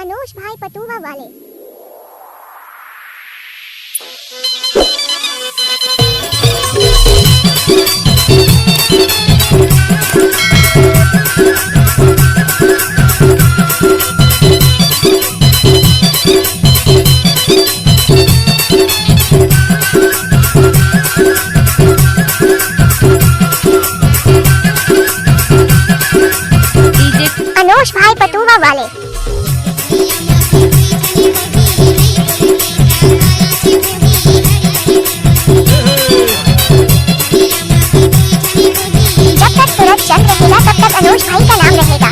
अनोश भाई पटुआ वाले। अनोश भाई पटुआ वाले। जब तक सूरज चंद रहेगा तब तक अनोश भाई का नाम रहेगा।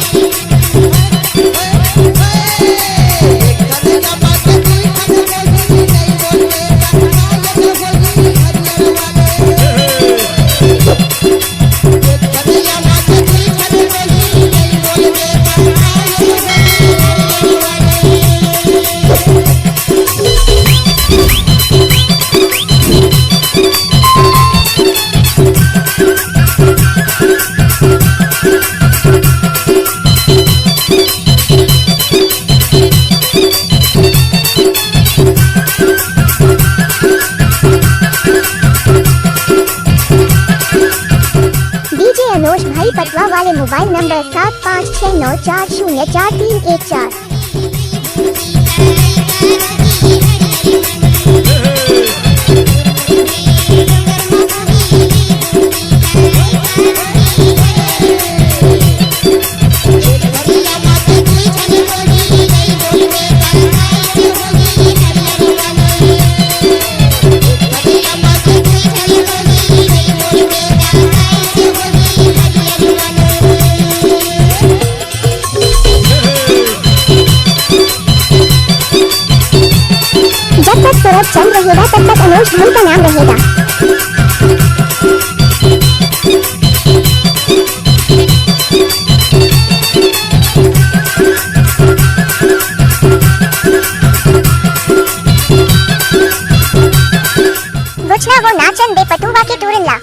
अनोश भाई पटुआ वाले मोबाइल नंबर 7569404314। जब तक सूरज चंद रहेगा तब तक अनोश भाई का नाम रहेगा। गुछना वो नाचन दे पटुआ के टूरला।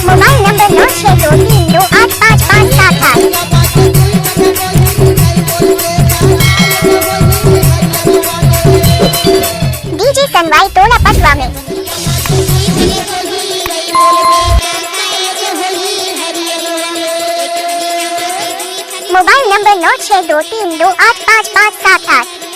Mobile number 9623285578। डीजे सनवाई टोला पटवा में। Mobile number 9623285578।